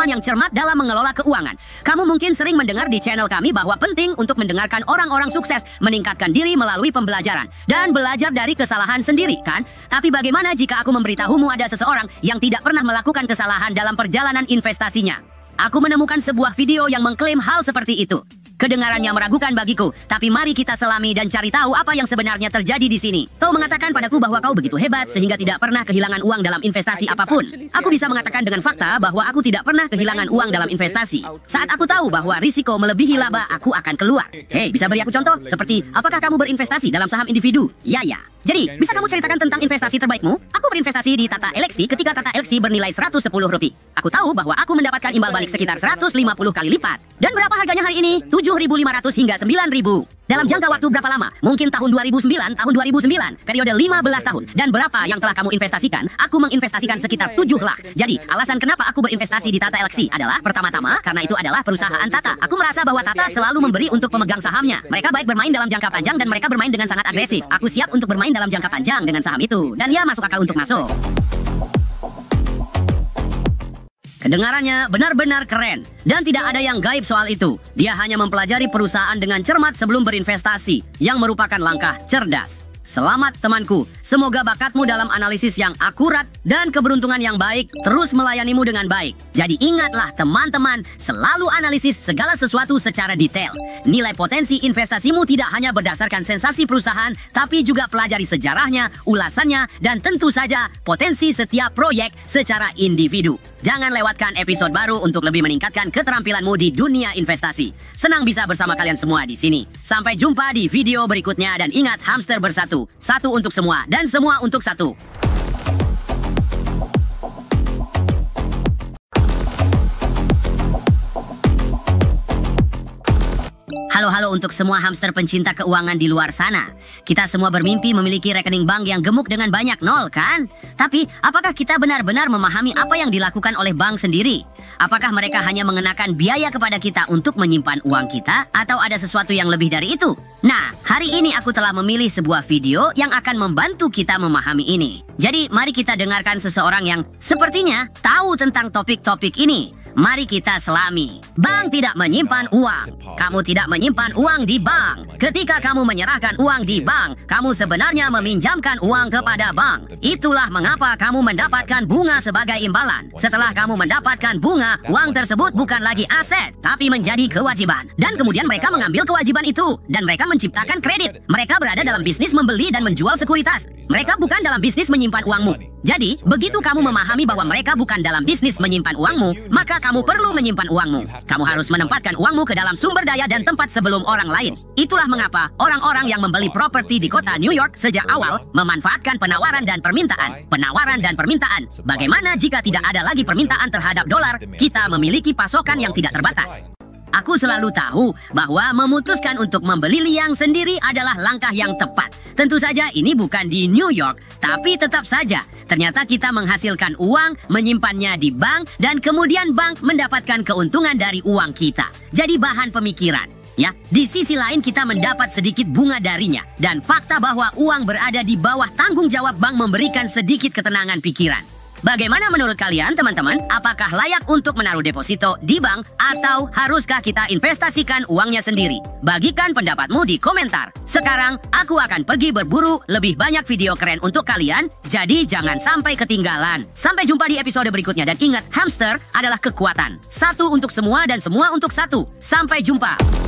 pengetahuan yang cermat dalam mengelola keuangan. Kamu mungkin sering mendengar di channel kami bahwa penting untuk mendengarkan orang-orang sukses meningkatkan diri melalui pembelajaran dan belajar dari kesalahan sendiri, kan? Tapi bagaimana jika aku memberitahumu ada seseorang yang tidak pernah melakukan kesalahan dalam perjalanan investasinya? Aku menemukan sebuah video yang mengklaim hal seperti itu. Kedengarannya meragukan bagiku, tapi mari kita selami dan cari tahu apa yang sebenarnya terjadi di sini. Kau mengatakan padaku bahwa kau begitu hebat sehingga tidak pernah kehilangan uang dalam investasi apapun. Aku bisa mengatakan dengan fakta bahwa aku tidak pernah kehilangan uang dalam investasi. Saat aku tahu bahwa risiko melebihi laba, aku akan keluar. Hei, bisa beri aku contoh? Seperti, apakah kamu berinvestasi dalam saham individu? Ya. Jadi, bisa kamu ceritakan tentang investasi terbaikmu? Aku berinvestasi di Tata Elxsi ketika Tata Elxsi bernilai Rp110. Aku tahu bahwa aku mendapatkan imbal balik sekitar 150 kali lipat. Dan berapa harganya hari ini? 7.500 hingga 9.000. Dalam jangka waktu berapa lama? Mungkin tahun 2009, tahun 2009, periode 15 tahun. Dan berapa yang telah kamu investasikan? Aku menginvestasikan sekitar 7 lakh. Jadi, alasan kenapa aku berinvestasi di Tata Elxsi adalah pertama-tama karena itu adalah perusahaan Tata. Aku merasa bahwa Tata selalu memberi untuk pemegang sahamnya. Mereka baik bermain dalam jangka panjang dan mereka bermain dengan sangat agresif. Aku siap untuk bermain dalam jangka panjang dengan saham itu. Dan ya, masuk akal untuk masuk. Kedengarannya benar-benar keren. Dan tidak ada yang gaib soal itu. Dia hanya mempelajari perusahaan dengan cermat sebelum berinvestasi, yang merupakan langkah cerdas. Selamat temanku, semoga bakatmu dalam analisis yang akurat dan keberuntungan yang baik terus melayanimu dengan baik. Jadi ingatlah teman-teman, selalu analisis segala sesuatu secara detail. Nilai potensi investasimu tidak hanya berdasarkan sensasi perusahaan, tapi juga pelajari sejarahnya, ulasannya, dan tentu saja potensi setiap proyek secara individu. Jangan lewatkan episode baru untuk lebih meningkatkan keterampilanmu di dunia investasi. Senang bisa bersama kalian semua di sini. Sampai jumpa di video berikutnya dan ingat, hamster bersatu. Satu untuk semua dan semua untuk satu. Halo untuk semua hamster pencinta keuangan di luar sana. Kita semua bermimpi memiliki rekening bank yang gemuk dengan banyak nol, kan? Tapi, apakah kita benar-benar memahami apa yang dilakukan oleh bank sendiri? Apakah mereka hanya mengenakan biaya kepada kita untuk menyimpan uang kita? Atau ada sesuatu yang lebih dari itu? Nah, hari ini aku telah memilih sebuah video yang akan membantu kita memahami ini. Jadi, mari kita dengarkan seseorang yang sepertinya tahu tentang topik-topik ini. Mari kita selami. Bank tidak menyimpan uang. Kamu tidak menyimpan uang di bank. Ketika kamu menyerahkan uang di bank, kamu sebenarnya meminjamkan uang kepada bank. Itulah mengapa kamu mendapatkan bunga sebagai imbalan. Setelah kamu mendapatkan bunga, uang tersebut bukan lagi aset, tapi menjadi kewajiban. Dan kemudian mereka mengambil kewajiban itu. Dan mereka menciptakan kredit. Mereka berada dalam bisnis membeli dan menjual sekuritas. Mereka bukan dalam bisnis menyimpan uangmu. Jadi, begitu kamu memahami bahwa mereka bukan dalam bisnis menyimpan uangmu, maka kamu perlu menyimpan uangmu. Kamu harus menempatkan uangmu ke dalam sumber daya dan tempat sebelum orang lain. Itulah mengapa orang-orang yang membeli properti di kota New York sejak awal memanfaatkan penawaran dan permintaan. Penawaran dan permintaan. Bagaimana jika tidak ada lagi permintaan terhadap dolar, kita memiliki pasokan yang tidak terbatas. Aku selalu tahu bahwa memutuskan untuk membeli liang sendiri adalah langkah yang tepat. Tentu saja ini bukan di New York, tapi tetap saja ternyata kita menghasilkan uang, menyimpannya di bank, dan kemudian bank mendapatkan keuntungan dari uang kita. Jadi bahan pemikiran. Ya, di sisi lain kita mendapat sedikit bunga darinya. Dan fakta bahwa uang berada di bawah tanggung jawab bank memberikan sedikit ketenangan pikiran. Bagaimana menurut kalian teman-teman? Apakah layak untuk menaruh deposito di bank atau haruskah kita investasikan uangnya sendiri? Bagikan pendapatmu di komentar. Sekarang aku akan pergi berburu lebih banyak video keren untuk kalian, jadi jangan sampai ketinggalan. Sampai jumpa di episode berikutnya dan ingat, hamster adalah kekuatan. Satu untuk semua dan semua untuk satu. Sampai jumpa.